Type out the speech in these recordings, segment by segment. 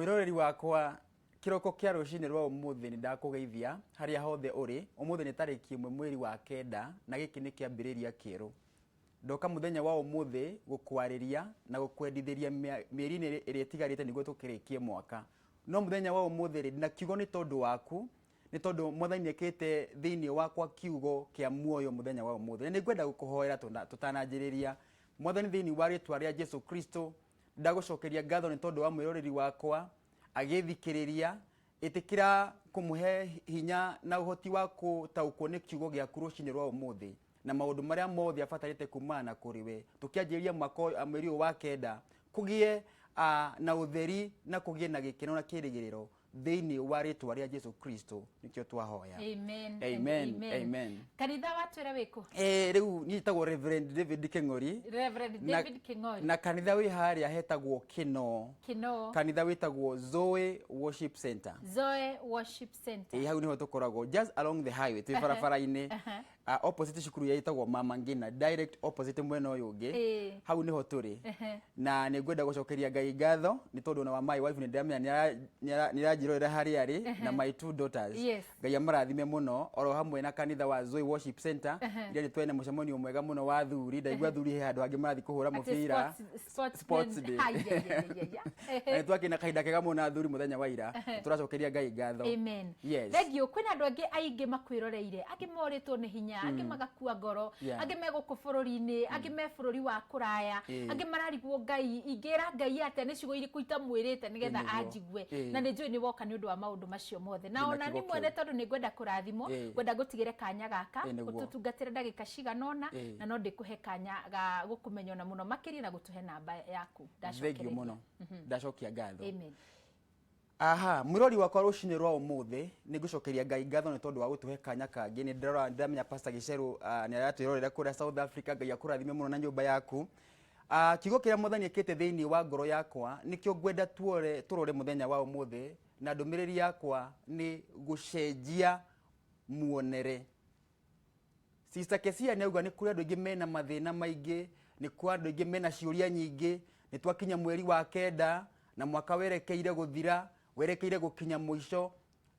Mwiroreri wakwa kiroko kia rucini rwa umuthi ni ndakugeithia haria hothe uri. Umuthi ni tariki 1 mweri wa kenda na giki ni kiambiriria kieru. Ndoka muthenya wa umuthi gukwariria na gukwendithiria mieri iri tigarite niguo tukirikie mwaka. No muthenya wa umuthi ri na kiugo ni tondu waku, ni tondu mwathani ekite thiini wakwa kiugo kia muoyo muthenya wa umuthi. Ni ngwenda gukuhoera tutananjiriria mwathani thiini wa ritwa ria Jesu Kristo. Ndagucokeria ngatho ni tondu wa mwiroreri wakwa agithikiriria itikira kumuhe hinya na uhoti wa gutaukwo ni kiugo giaku rucini rwa umuthi na maundu maria mothe abatarite kumana kuriwe tukianjiria mwaka mweri wa kenda kugie na utheri na kugie na gikeno na kirigiriro thiini wa ritwa ria Jesu Kristo nikio twahoya. Amen. Amen. Amen. Kanitha watwira wiko riu nitagwo Reverend David King'ori. Reverend David King'ori. Na kanitha wi haria hetagwo Kino. Kanitha witagwo Zoe Worship Center. Zoe Worship Center. Hau niho tukoragwo just along the highway twi barabara-ini opposite shukuru ya itagwo Mama Ngina, direct opposite mwena uyu ungi. Hau niho turi. Na ni ngwenda gucokeria Ngai ngatho ni tondu na wa my wife ni ndamenya nirajirorera hari ari na my two daughters. Ngai amarathime muno oro hamwe na kanitha wa Zoe Worship Center. Ndio ni twene mucemonio mwega muno wa thuri, ndaigua thuri he handu hangi marathi kuhura mubira sports day. Na twakina kahinda kega muno na thuri muthenya wa ira. Turacokeria Ngai ngatho. Amen. Thegio kwina andu angi aingi makwiroreire, angi moritwo ni hinya, angi magakua ngoro, angi meguku bururi-ini, angi me bururi wa kuraya, angi mararigwo Ngai, ingira Ngai ate ni cigo iriku itamwirite nigetha anjigwe. Na ni njui ni woka ni undu wa maundu macio mothe. Na ona ni mwene tondu ni ngwenda kurathimo, ngwenda gutigire kanya gaka, ututungatire ndagika ciganona na no ndikuhe kanya ga gukumenya na muno makiri na gutuhe namba yaku. Thegio muno. Ndacokia ngatho. Amen. Mwirori wakwa rucini rwa umuthi ni gucokeria Ngai ngatho ni tondu wa gutuhe kanya kangi. Ni ndamenya Pastor Gicheru ni aratwirorera kuria South Africa. Ngai akurathime muno na nyumba yaku. Kiugo kiria mwathani ekite thiini wa ngoro yakwa nikio ngwenda turore muthenya wa umuthi, na ndumiriri yakwa ni gucenjia mwonere. Sister Kesia ni auga ni kuri andu ingi mena mathina maingi, ni kuri andu ingi mena ciuria nyingi. Ni twakinya mweri wa kenda na mwaka werekeire guthira, werekeire gukinya mwisho,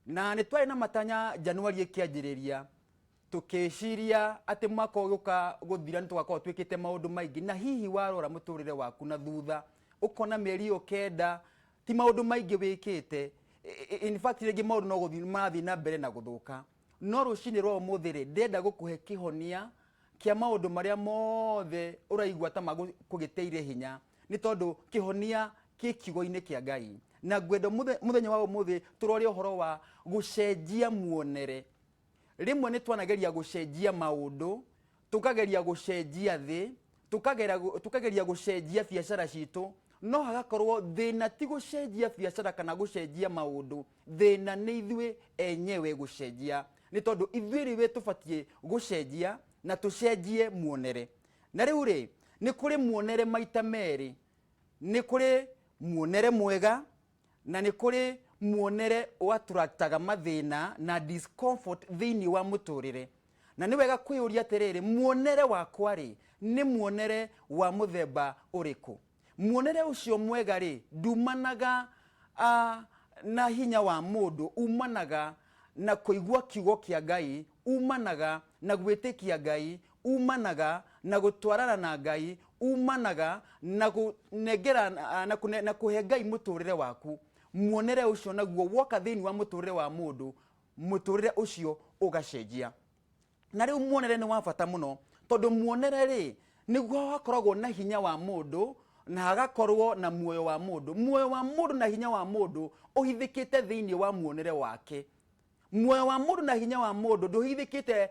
na ni twari na matanya Januari ikianjiriria tukeciria ati mwaka uguka guthira ni tugakorwo twikite maundu maingi. Na hihi warora muturire waku na thutha ukona mieri yo kenda ti maundu maingi wikite. In fact rigi maundu no guthira marathi na mbere na guthuka. No rucini rwa umuthiri ndenda gukuhe kihonia kia maundu maria mothe uraigua ta magukugiteire hinya, ni tondu kihonia ki kiugo-ini kia Ngai. Na ngwenda muthenya wa umuthi turore uhoro wa gucenjia mwonere. Rimwe ni twanageria gucenjia maundu, tukageria gucenjia thi, tukageria gucenjia biacara citu, no hagakorwo thina ti gucenjia biacara kana gucenjia maundu, thina ni ithue enyewe gucenjia. Ni tondu ithue we tubatie gucenjia na tucenjie mwonere. Na riu ri ni kuri mwonere maita meri. Ni kuri mwonere mwega na ni kuri mwonere waturataga mathina na discomfort thiini wa muturire. Na ni wega kwiyuria atiriri, mwonere wakwa ri ni mwonere wa muthemba uriku? Mwonere ucio mwega ri ndumanaga na hinya wa mundu, umanaga na kuigua kiugo kia Ngai, umanaga na gwitikia Ngai, umanaga na gutwarana na Ngai, umanaga na kunengera na kuhe Ngai muturire waku. Mwonere ucio naguo woka thiini wa muturire wa mundu, muturire ucio ugacenjia. Na riu mwonere ni wa bata muno tondu mwonere ri niguo hakoragwo na hinya wa mundu na hagakorwo na muoyo wa mundu. Muoyo wa mundu na hinya wa mundu uhithikite thiini wa mwonere wake. Muoyo wa mundu na hinya wa mundu nduhithikite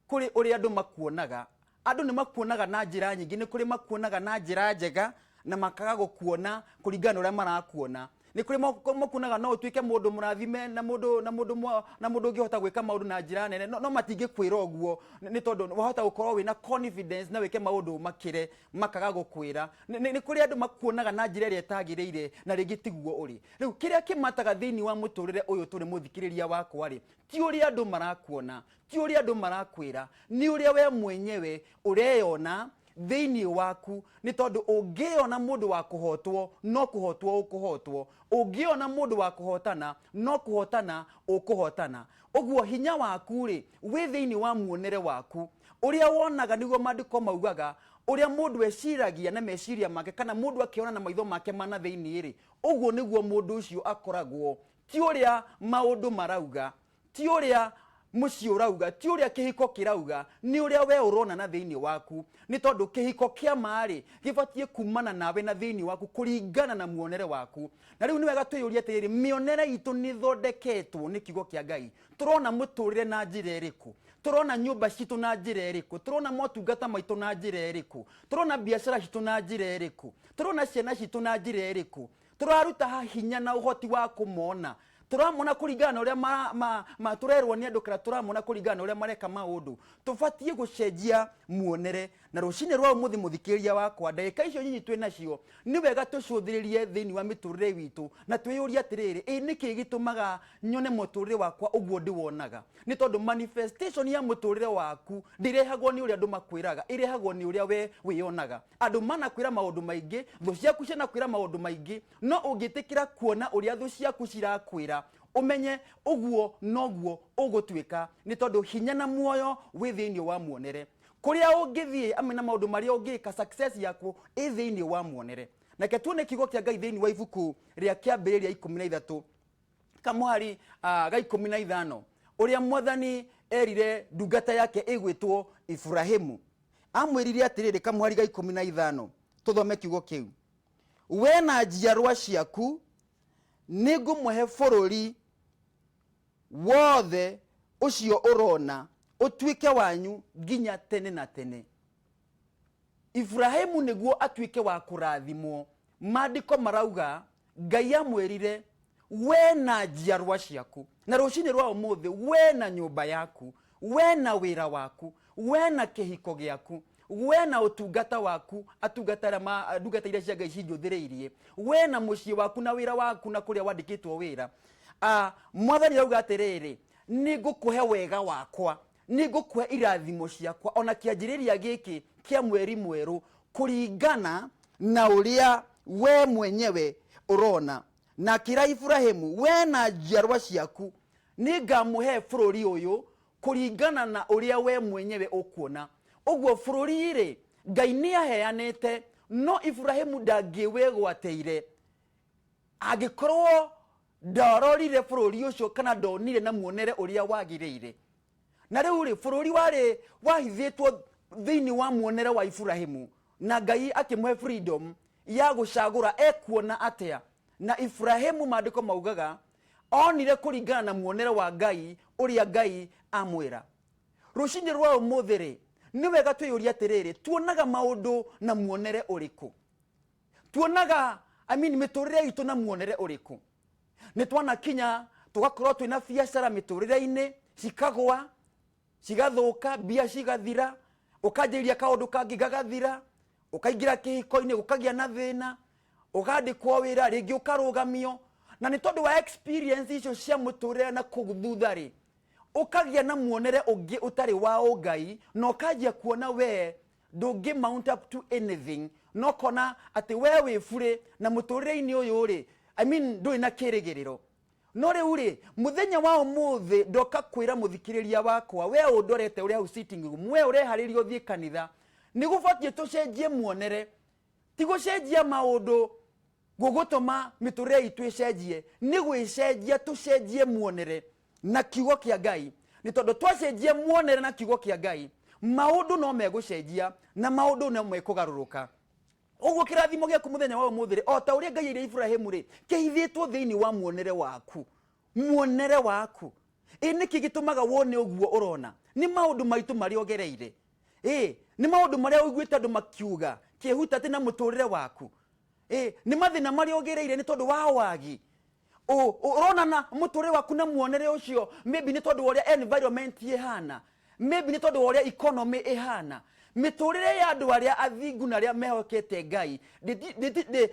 kuri uri andu makuonaga. Andu ni makuonaga na njira nyingi, ni kuri makuonaga na njira njega na makaga gukuona kuringana uria marakuona. Ni kuri makuonaga no utuike mundu murathime na mundu ngihota gwika maundu na njira nene, no matingi kwira uguo ni tondu wahota gukorwo wina confidence na wike maundu makire makaga gukwira. Ni kuri andu makuonaga na njira iria etagiriire na ringi tiguo uri. Riu kiria kimataga thiini wa muturire uyu turi muthikiriria wakwa ri ti uria andu marakuona, ti uria andu marakwira, ni uria we mwenyewe ureyona thiini waku ni tondu ungiona mundu wa kuhotwo no kuhotwo ukuhotwo, ungiona mundu wa kuhotana no kuhotana ukuhotana. Uguo hinya waku ri wi thiini wa mwonere waku uria wonaga niguo mandiko maugaga uria mundu eciragia na meciria make kana mundu akiona na maitho make mana thiini ri uguo niguo mundu ucio akoragwo, ti uria maundu marauga, ti uria muci urauga, ti uria kihiko kirauga, ni uria we urona na thiini waku. Ni tondu kihiko kia mari gibatie kumana nawe na thiini waku kuringana na mwonere waku. Na riu ni wega twiyuria atiriri mionere itu ni thondeketwo ni kiugo kia Ngai. Turona muturire na njira iriku, turona nyumba citu na njira iriku, turona motungata maitu na njira iriku, turona biashara citu na njira iriku, turona ciana citu na njira iriku, turaruta hinya na uhoti wa kumona, turamona kuringana uria turerwo ni andu kana turamona kuringana uria mareka maundu. Tubatie gucenjia mwonere. Na rucine rwa umuthi muthikiriria wakwa, ndagika icio nyinyi twi nacio ni wega tucuthiririe thiini wa miturire witu na twiyuria atiriri niki gitumaga nyone muturire wakwa uguo ndiwonaga. Ni tondu manifestation ya muturire waku ndirehagwo ni uria andu makwiraga, irehagwo ni uria we wiyonaga. Andu manakwira maundu maingi, thu ciaku cianakwira maundu maingi, no ungitikira kuona uria thu ciaku cirakwira umenye uguo noguo ugutwika. Ni tondu hinya na muoyo wi thiini wa mwonere. Kuria ungithie amena maundu maria ungika success yaku i thiini wa mwonere. Na ke tuone kiugo kia Ngai thiini wa ibuku ria kiambiriria 13 kamuhari ga 15 uria mwathani erire ndungata yake igwitwo Ibrahimu. Amwirire atiriri kamuhari ga 15 tuthome kiugo kiu: we na njiarwa ciaku ningumuhe bururi wothe ucio urona utwike wanyu nginya tene na tene. Ibrahimu niguo atwike wa kurathimwo. Mandiko marauga Ngai amwirire we na njiarwa ciaku. Na rucini rwa umuthi we na nyumba yaku, we na wira waku, we na kihiko giaku, we na utungata waku, ndungata iria cia Ngai cinjuthiriirie, we na mucii waku na wira waku na kuria wandikitwo wira. Mwathani auga atiriri nigukuhe wega wakwa, nigukuhe irathimo ciakwa ona kianjiriria giki kia mweri mweru kuringana na uria we mwenyewe urona. Na kira Ibrahimu we na njiarwa ciaku ningamuhe bururi uyu kuringana na uria we mwenyewe ukuona. Uguo bururi ri Ngai ni aheanite, no Ibrahimu ndangiwegwateire agikorwo ndarorire bururi ucio kana ndonire na mwonere uria wagiriire. Na riu ri bururi wari wahithitwo thiini wa mwonere wa Ibrahimu, na Ngai akimuhe freedom ya gucagura ekuona atia. Na Ibrahimu mandiko maugaga onire kuringana na mwonere wa Ngai uria Ngai amwira. Rucini rwa umuthi ri ni wega twiyuria atiriri tuonaga maundu na mwonere uriku, tuonaga miturire itu na mwonere uriku. Ni twana kinya tugakorwo twina biacara miturire-ini cikagwa cigathuka, bia cigathira, ukanjiria kaundu kangi gagathira, ukaingira kihiko-ini gukagia na thina, ukandikwo wira ringi ukarugamio. Na ni tondu wa experience icio cia muturire na kuthutha ri ukagia na mwonere ungi utari wa Ngai, no kanjia kuona we ndungi mount up to anything, no kona ati we wi bure na muturire-ini uyu ri ndui na kirigiriro. No riu ri muthenya wa umuthi ndoka kwira muthikiriria wakwa, we undorete uri au sitting room, we urehariria uthie kanitha, ni gubatie tucenjie mwonere, ti gucenjia maundu gugutuma miturire itu icenjie, ni gwicenjia tucenjie mwonere na kiugo kia Ngai. Ni tondu twacenjia mwonere na kiugo kia Ngai, maundu no megucenjia na maundu no mekugaruruka. Uguo kirathimo giaku muthenya wa umuthi ri o ta uria Ngai ire Ibrahimu ri kihithitwo thiini wa mwonere waku. Mwonere waku niki gitumaga wone uguo urona? Ni maundu maitu mari ogereire, ni maundu maria uiguite andu makiuga kihuta ati na muturire waku, ni mathina mari ogereire ni tondu wa wagi. Urona na muturire waku na mwonere ucio maybe ni tondu uria environment ihana, maybe ni tondu uria economy ihana, miturire ya andu aria athingu na aria mehokete Ngai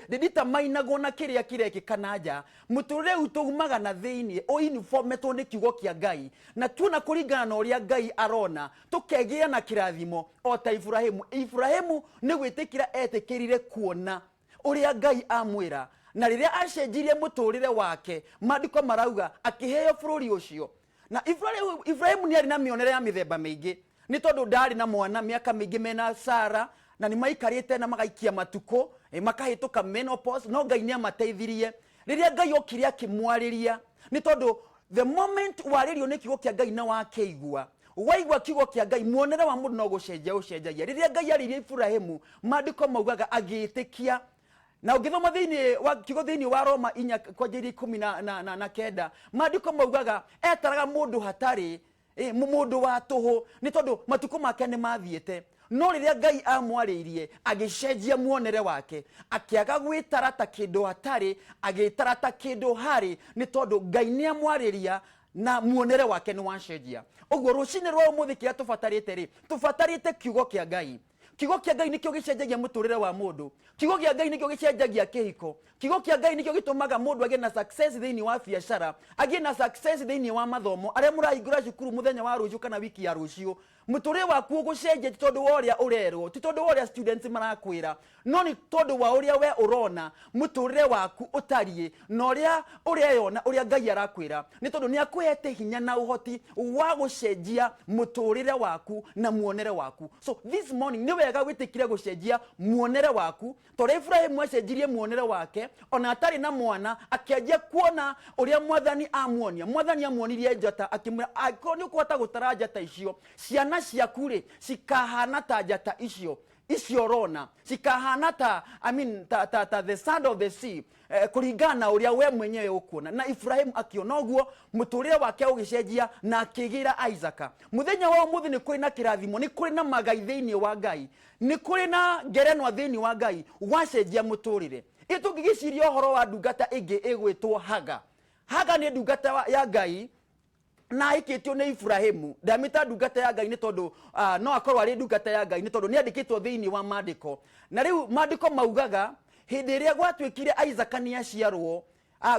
nditamainagwo na kiria kireki kananja muturire utugumaga na thiini o uniformetwo ni kiugo kia Ngai na tuona kuringana na uria Ngai arona tukegia na kirathimo o ta Ibrahimu ni gwitikira etikirire kuona uria Ngai amwira na riria acenjirie muturire wake maandiko marauga akiheo bururi ucio na Ibrahimu ni ari na mionere ya mithemba mingi ni tondu ndari na mwana miaka mingi mena Sara na ni maikarite na magaikia matuko makahituka menopause no Ngai ni amateithirie riria Ngai okire akimwariria ni tondu the moment waririo ni kiugo kia Ngai na wakeigua waigwa kiugo kia Ngai mwonere wa mundu no gucenjagia riria Ngai aririe Ibrahimu maandiko maugaga agitikia na ugithoma thiini wa Roma 4:10 na kenda maandiko maugaga etaraga mundu hatari mundu wa tuhu ni tondu matuko make ni mathiete no riria Ngai amwaririe agicenjia mwonere wake akiaga gwitara ta kindu hatari agitara ta kindu hari ni tondu Ngai ni amwariria na mwonere wake ni wacenjia uguo rucine rwa umuthi kia tufatarite kiugo kia Ngai. Kiugo kia Ngai nikio gicenjagia muturire wa mundu. Kiugo kia Ngai nikio gicenjagia kihiko. Kiugo kia Ngai nikio gitumaga mundu agie na success thiini wa biashara, agie na success thiini wa mathomo. Aria muraigura cukuru muthenya wa rucio kana wiki ya rucio. Muturire waku ugucenjia tondu wa uria urerwo, ti tondu wa uria students marakwira, no ni tondu wa uria we urona muturire waku utarie na uria ureyona uria Ngai arakwira. Ni tondu ni akwete hinya na uhoti wa gucenjia muturire waku na muonere waku. So this morning ni wega witikire gucenjia muonere waku tondu Ibrahimu acenjirie muonere wake ona atari na mwana akianjia kuona uria mwathani amuonirie njata akimwira akoni ukuhota gutara njata icio ciana ciakure cikahana ta njata icio rona cikahana ta the sand of the sea kuringana uria we mwenyewe ukuona na Ibrahimu akiona uguo muturire wake ugicenjia na akigira Isaac. Muthenya wa umuthi ni kuri na kirathimo, ni kuri na magai thiini wa Ngai, ni kuri na ngerenwa thiini wa Ngai wacenjia muturire. Itungigiciria horo wa ndungata ingi igwitwo Haga ni ndungata ya Ngai na ikitio ni Ibrahimu. Ndamita ndungata ya Ngai ni tondu no akorwo ari ndungata ya Ngai ni tondu ni andikitwo thiini wa maandiko na riu maandiko maugaga hindi iria gwatwikire Isaac ni aciarwo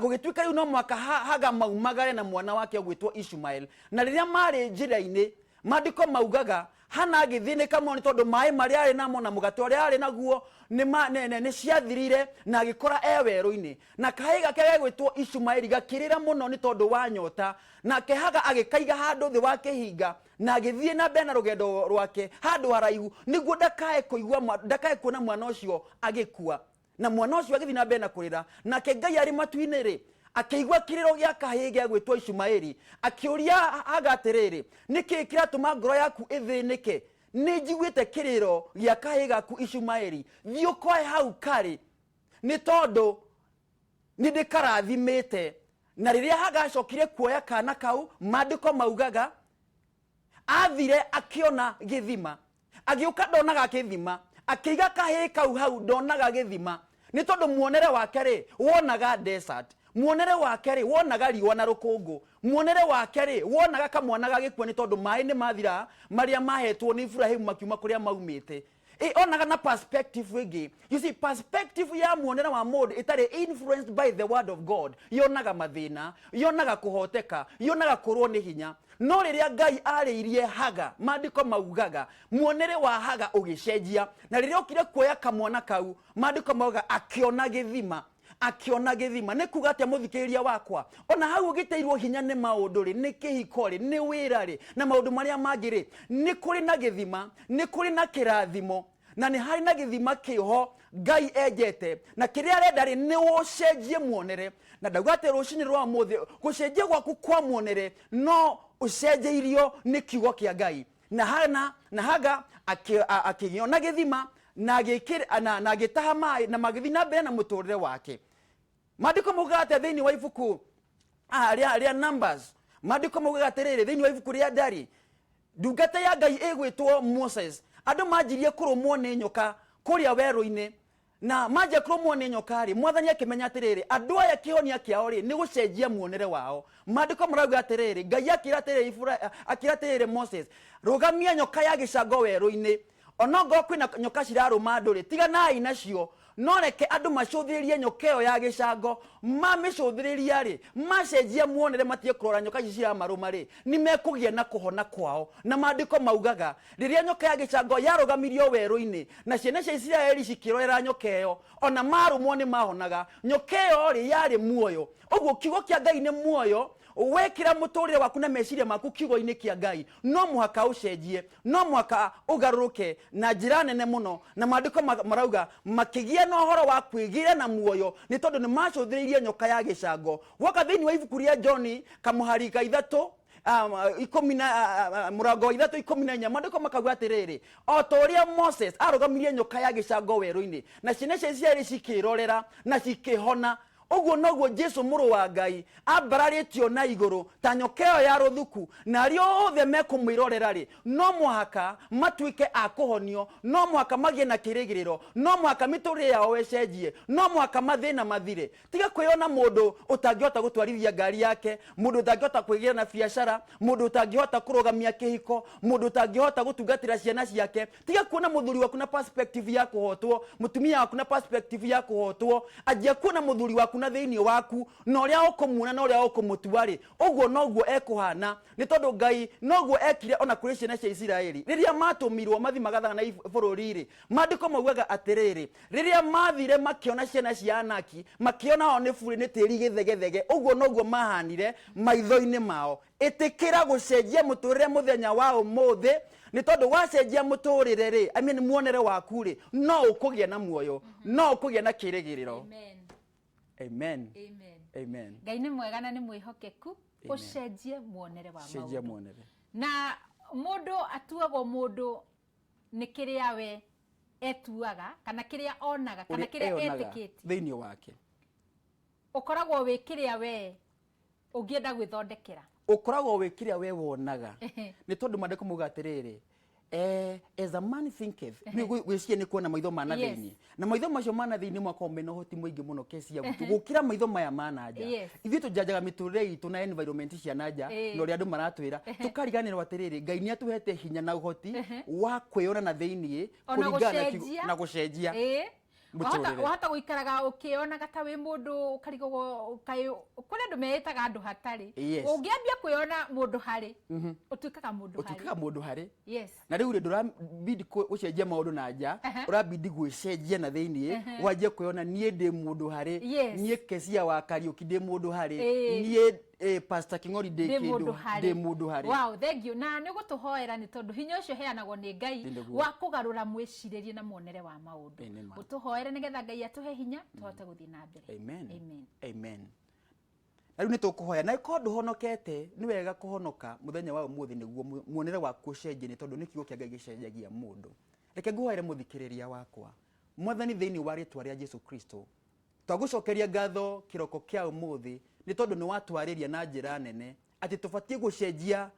gugituika riu no mwaka Haga maumagare na mwana wake gwitwo Ishmael na riria mari njira-ini maandiko maugaga hana agithinika muno tondu mai mari ari namo na mugate uri ari naguo ni ciathirire na agikora eweru-ini na kahiga kege gwitwo Ishmael gakirira muno ni tondu wa nyota na kehaga agikaiga handu thi wa kihinga na agithie na mbere na rugendo rwake handu haraihu niguo ndakae kuona mwana ucio agikua na mwana ucio agithie na mbere na kurira na Ngai ari matu-ini ri akigwa kiriro gia kahiga gwitwo Ishmaeli akiuria Haga atiriri niki kiratuma ngoro yaku ithinike ni njiguite kiriro gia kahiga ku Ishmaeli thiukoe hau kari ni tondu ni ndikarathimite na riria Haga acokire kuoya kana kau maandiko maugaga athire akiona githima agiuka ndonaga githima akiiga kahiga kau hau ndonaga githima ni tondu muonere wake ri wonaga desert muonere wake ri wonaga riwa na rukungu muonere wake ri wonaga kamwana gagikua ni tondu mai ni mathira maria mahetwo ni Ibrahimu makiuma kuria maumite onaga na perspective ingi. You see, perspective ya muonere wa mundu itari influenced by the word of God yonaga mathina, yonaga kuhoteka, yonaga kurwo ni hinya. No riria Ngai ariirie Haga maandiko maugaga muonere wa Haga ugicenjia na riria okire kuoya kamwana kau maandiko maugaga akiona githima ni kuga atia muthikiriria wakwa ona hau ugiteirwo hinya ni maundu ri ni kihiko ri ni wira ri na maundu maria mangiri ni kuri na githima ni kuri na kirathimo na ni hari na githima kiho Ngai enjete na kiria arenda ri ni ucenjie muonere na ndagwate rucini rwa muthi gucenjia gwaku kwa muonere no ucenjeirio ni kiugo kia Ngai na Haga akiona githima na agitaha mai na magithi na mbere na muturire wake. Maandiko maugaga ati thiini wa ibuku ria Numbers maandiko maugaga atiriri thiini wa ibuku ria Ndari ndungata ya Ngai igwitwo Moses andu manjirie kurumwo ni nyoka kuria weru-ini na manje kurumwo ni nyoka ri mwathani akimenya atiriri andu aya kihonia kiao ri ni gucenjia muonere wao. Maandiko marauga atiriri Ngai akira atiriri Moses rugamia nyoka ya gicango weru-ini onogo kwina nyoka ciraruma nduri tiganai nacio no reke andu macuthiririe nyoka iyo ya gicango mamicuthiriria ri macenjia muonere matie kurora nyoka ici ciramaruma ri ni mekugia na kuhona kwao na maandiko maugaga riria nyoka ya gicango yarugamirio weru-ini na ciana cia Isiraeli cikirorera nyoka iyo ona marumwo ni mahonaga nyoka iyo ri yari muoyo uguo kiugo kia Ngai ni muoyo wekira muturire waku na meciria maku kiugo-ini kia Ngai no muhaka ucenjie no muhaka ugaruruke na njira nene muno na maandiko marauga makigia na uhoro wa kwigira na muoyo ni tondu ni macuthiririe nyoka ya gicango woka thiini wa ibuku ria John kamuhari ka 3 murango 3:14 maandiko makauga atiriri o ta uria Moses arugamirie nyoka ya gicango weru-ini na ciana cia Isiraeli cikirorera na cikihona uguo noguo Jesu muru wa Ngai ambararitio na iguru ta nyoka iyo ya ruthuku na ario othe mekumwirorera ri no muhaka matuike a kuhonio no muhaka magie na kirigiriro no muhaka miturire yao wecenjie no muhaka mathina mathire tiga kwiyona mundu utangihota gutwarithia ngari yake mundu utangihota kwigira na biashara mundu utangihota kurugamia kihiko mundu utangihota gutungatira ciana ciake tiga kuona muthuri waku na perspective ya kuhotwo mutumia waku na perspective ya kuhotwo ajia kuona muthuri waku na thiini waku na uria ukumuona na uria ukumutuari uguo noguo ekuhana ni tondu Ngai noguo ekire ona kuri ciana cia Isiraeli riria matumirwo mathi magathana na bururi ri maandiko maugaga atiriri riria mathire makiona ciana cia Anaki makiona o ni buri ni tiri githegethege uguo noguo mahanire maitho-ini mao itikira gucenjia muturire muthenya wa umuthi ni tondu wacenjia muturire ri muonere waku ri no ukugia na muoyo no ukugia na kirigiriro. Amen. Amen. Ngai ni mwega na ni mwihokeku ucenjie muonere wa maundu na mundu atuagwo mundu ni kiria we etuaga kana kiria onaga kana kiria etikiti thiini wake ukoragwo wi kiria we ungienda gwithondekera ukoragwo wi kiria we wonaga ni tondu maandiko mauga atiriri as a man thinketh ni gwiciria ni kuona maitho mana thiini na maitho macio mana thiini mwako mena hoti mwingi muno kesi ya gukira maitho maya mana nja ithuĩ tujajaga miturire itu na environment cia nanja no ria andu maratwira tukariganirwo atiriri Ngai ni atuhete hinya na uhoti wa kwiyona na thiini kuringana na gucenjia wahota guikaraga ukionaga ta wi mundu ukarigwo kuri andu meetaga andu hatari ungiambia kuyona mundu hari utuikaga mundu hari na riu ndurabidi ucenjia maundu na nja urabidi gwicenjia na thiini wajie kuyona nie ndi mundu hari nie Kesia wa Kariuki ndi mundu hari nie Pastor King'ori ndi mundu hari. Wow, thank you. Na ni gutuhoera ni tondu hinya ucio heanagwo ni Ngai wa kugarura mwiciririe na muonere wa maundu utuhoere nigetha Ngai atuhe hinya tuhote guthii na mbere. Amen. Riu ni tukuhoya na ikondu honokete ni wega kuhonoka muthenya wa umuthi niguo muonere waku ucenjie ni tondu ni kiugo kia Ngai gicenjagia mundu. Reke nguhoere muthikiriria wakwa mwathani thiini wa ritwa ria Jesu Kristo twagucokeria ngatho kiroko kia umuthi ni tondu ni watwariria na njira nene ati tubatie gucenjia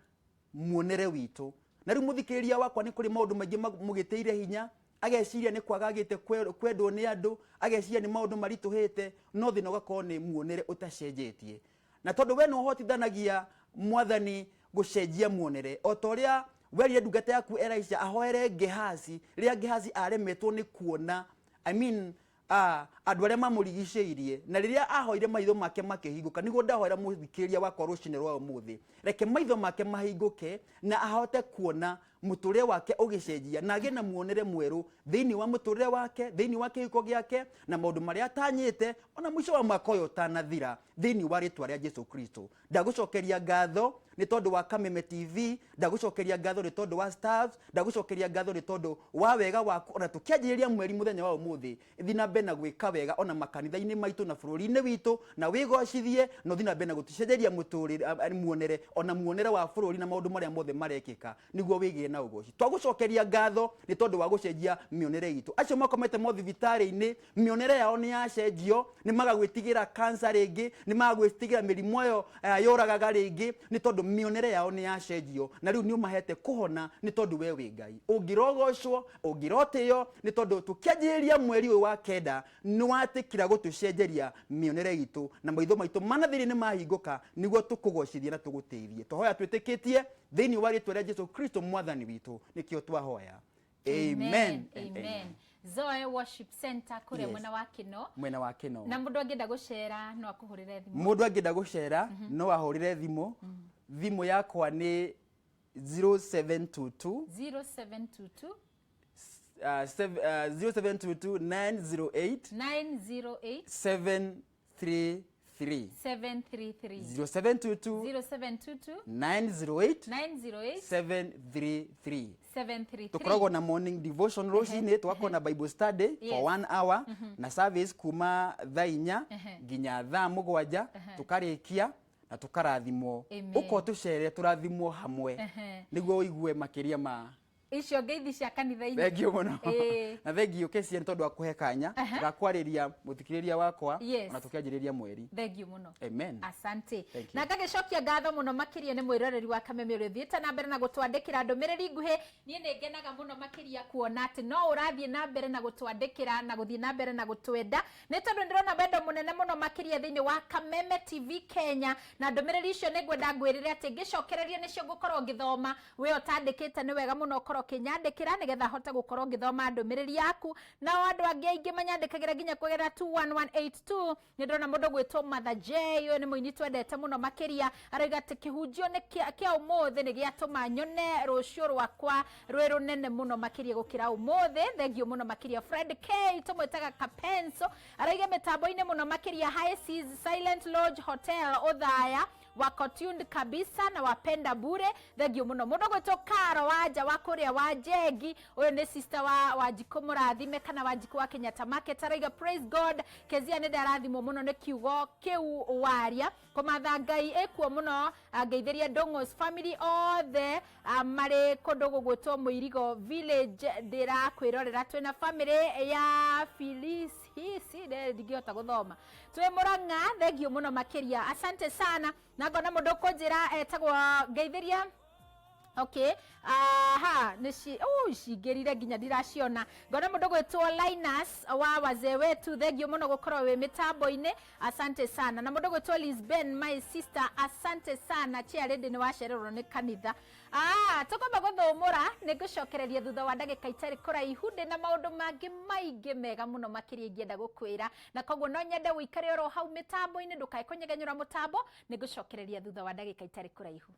muonere witu na riu muthikiriria wakwa ni kuri maundu maingi mugiteire hinya ageciria ni kwagagite kwendwo ni andu ageciria ni maundu marituhite no thina ugakorwo ni muonere utacenjetie na tondu we no hotithanagia mwathani gucenjia muonere o ta uria werire ndungata yaku Elisha ahoere Gehazi ria Gehazi aremetwo ni kuona andu aria mamurigiceirie na riria ahoire maitho make makihinguka niguo ndahoera muthikiriria wakwa rucine rwa umuthi reke maitho make mahinguke na ahote kuona muturire wake ugicenjia na agie na muonere mweru thiini wa muturire wake thiini wa kihiko giake na maundu maria atanyite ona mwisho wa mwaka uyu utanathira thiini wa ritwa ria Jesu Kristo ndagucokeria ngatho ni tondu wa Kameme TV ndagucokeria ngatho ni tondu wa Stars ndagucokeria ngatho ni tondu wa wega waku ona tukianjiriria mweri muthenya wa umuthi thina mbena gwika wega ona makanitha-ini maitu na bururi-ini witu na wigocithie no thina mbena gutucenjeria muturire muonere ona muonere wa bururi na maundu maria mothe marekika niguo wigie na ugoci twagucokeria ngatho ni tondu wa gucenjia mionere itu acio makomete mothibitari-ini mionere yao ni yacenjio ni magagwitigira cancer ringi ni magagwitigira mirimo yo yoragaga ringi ni tondu mionere yao ni yacenjio na riu ni umahete kuhona ni tondu we wi Ngai ungirogocwo ungirotio ni tondu tukianjiriria mweri uyu wa kenda ni watikira gutucenjeria mionere itu na maitho maitu manathiri ni mahinguka niguo tukugocithia na tuguteithie twahoya twitikitie thiini wa ritwa ria Jesu Kristo mwathani witu nikio twahoya Amen. Amen. Zoe Worship Center kure mwena wa Kino. Mwena wa Kino. Na mundu angenda gucera no akuhurire thimu. Mundu angenda gucera no ahurire thimu. Thimu yakwa ni 0722 0722 908 733 0722 908 733. Tukoragwo na morning devotion rocine, twako na Bible study for 1 hour na service kuma thaa 4 nginya thaa 7 tukarikia na tukarathimwo. Uko tucere turathimwo hamwe niguo uigue makiria ma icio ngeithi cia kanitha-ini. Thengio muno. Na thengio kesi tondu wa kuhe kanya gakwariria muthikiriria wakwa na tukianjiriria mweri. Thengio muno. Amen. Asante. Na ngagicokia ngatho muno makiria ni mwiroreri wa Kameme uri thiete na mbere na gutwandikira ndumiriri nguhi. Nie ni ngenaga muno makiria kuona ati no urathie na mbere na gutwandikira na guthie na mbere na gutwenda. Ni tondu ndirona wendo munene muno makiria thiini wa Kameme TV Kenya na ndumiriri icio ni ngwenda ngwirire ati ngicokereria nicio ngukorwo ngithoma we utandikite ni wega muno kinyandikira nigetha hote gukorwo ngithoma ndumiriri yaku na andu angi aingi manyandikagira nginya kugerera 21182 ni ndona mundu gwitwo Kumatha Ngai uyu ni muini twendete muno makiria araiga ati kihunjio ni kia umuthi ni giatuma nyone rucio rwakwa rwe runene muno makiria gukira umuthi. Thengio muno makiria. Fred K tumwitaga Kapenso araiga mitambo-ini muno makiria High Seas Silent Lodge Hotel Uthaya wako tuned kabisa na wapenda bure. Thengio muno mundu gwitwo Karo waja wakuria wa Jegi uyu ni sister wa Jiko Murathime kana wa Jiko wa Kenyatta Market araiga praise God kezia ni ndarathimo muno ni kiugo kiu waria. Kumatha Ngai ekuo muno ngeithiria Dongos family all the mari kundu gugwitwo Muirigo village ndira kwirorera twina family ya Phyllis hisi ndigihota guthoma twi Murang'a. Thengio muno makiria. Asante sana na ngona mundu kunjira etagwo ngeithiria. Okay. Cingirire nginya ndiraciona. Ngona mundu gwitwo Linus wa wazee wetu. Thengio muno gukorwo wi mitambo-ini. Asante sana. Na mundu gwitwo Lisben my sister. Asante sana. Chia rendi ni wacererwo ni kanitha. Tukomba guthumura ni gucokereria thutha wa ndagika itari kuraihu na maundu mangi maingi mega muno makiria ingienda gukwira na koguo no nyende wikare oro hau mitambo-ini ndukae kunyegenyura mutambo ni gucokereria thutha wa ndagika itari kuraihu.